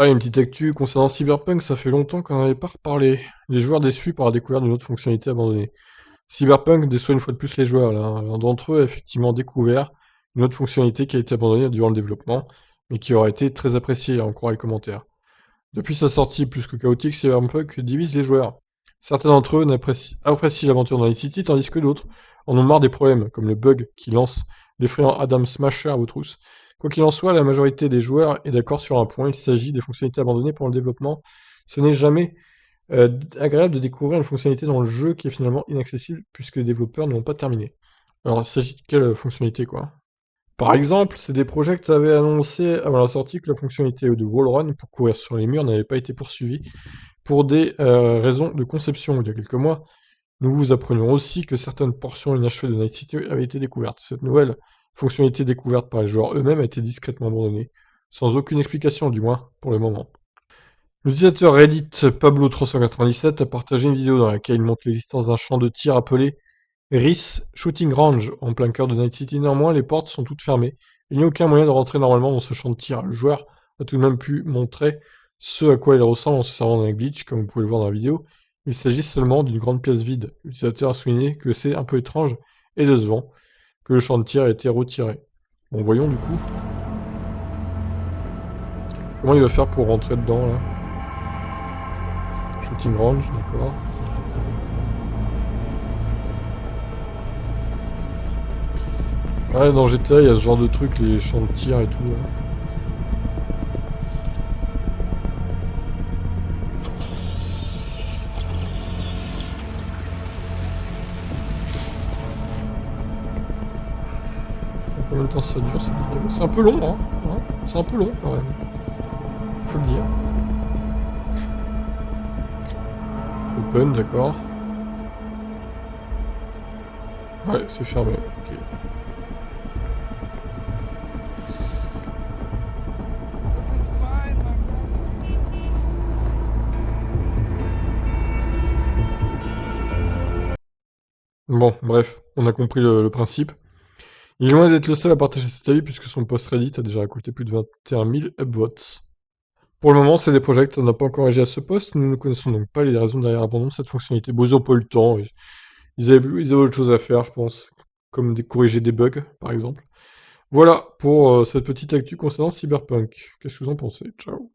Ah, une petite actu concernant Cyberpunk, ça fait longtemps qu'on n'en avait pas reparlé. Les joueurs déçus par la découverte d'une autre fonctionnalité abandonnée. Cyberpunk déçoit une fois de plus les joueurs, là, hein. L'un d'entre eux a effectivement découvert une autre fonctionnalité qui a été abandonnée durant le développement, mais qui aurait été très appréciée, à en croire les commentaires. Depuis sa sortie plus que chaotique, Cyberpunk divise les joueurs. Certains d'entre eux apprécient l'aventure dans Night City, tandis que d'autres en ont marre des problèmes, comme le bug qui lance l'effrayant Adam Smasher à vos trousses. Quoi qu'il en soit, la majorité des joueurs est d'accord sur un point, il s'agit des fonctionnalités abandonnées pendant le développement. Ce n'est jamais agréable de découvrir une fonctionnalité dans le jeu qui est finalement inaccessible puisque les développeurs ne l'ont pas terminé. Alors, il s'agit de quelle fonctionnalité, quoi? Par exemple, CD Projekt avait annoncé avant la sortie que la fonctionnalité de Wallrun pour courir sur les murs n'avait pas été poursuivie pour des raisons de conception. Il y a quelques mois, nous vous apprenions aussi que certaines portions inachevées de Night City avaient été découvertes. Cette nouvelle fonctionnalité découverte par les joueurs eux-mêmes a été discrètement abandonnée, sans aucune explication du moins pour le moment. L'utilisateur Reddit Pablo397 a partagé une vidéo dans laquelle il montre l'existence d'un champ de tir appelé Reese Shooting Range en plein cœur de Night City. Néanmoins, les portes sont toutes fermées. Il n'y a aucun moyen de rentrer normalement dans ce champ de tir. Le joueur a tout de même pu montrer ce à quoi il ressemble en se servant d'un glitch, comme vous pouvez le voir dans la vidéo. Il s'agit seulement d'une grande pièce vide. L'utilisateur a souligné que c'est un peu étrange et décevant que le champ de tir ait été retiré. Bon, voyons du coup. Comment il va faire pour rentrer dedans, là? Shooting Range, d'accord. Ouais, dans GTA, il y a ce genre de truc, les champs de tir et tout, là. Combien de temps ça dure cette vidéo? C'est un peu long, hein, hein. C'est un peu long quand même. Faut le dire. Open, d'accord. Ouais, c'est fermé. Ok. Bon, bref, on a compris le principe. Il est loin d'être le seul à partager cet avis puisque son post Reddit a déjà récolté plus de 21 000 upvotes. Pour le moment, CD Projekt n'a pas encore réagi à ce post, nous ne connaissons donc pas les raisons derrière l'abandon de cette fonctionnalité. Bon, ils n'ont pas eu le temps, ils avaient autre chose à faire, je pense, comme corriger des bugs, par exemple. Voilà pour cette petite actu concernant Cyberpunk. Qu'est-ce que vous en pensez? Ciao.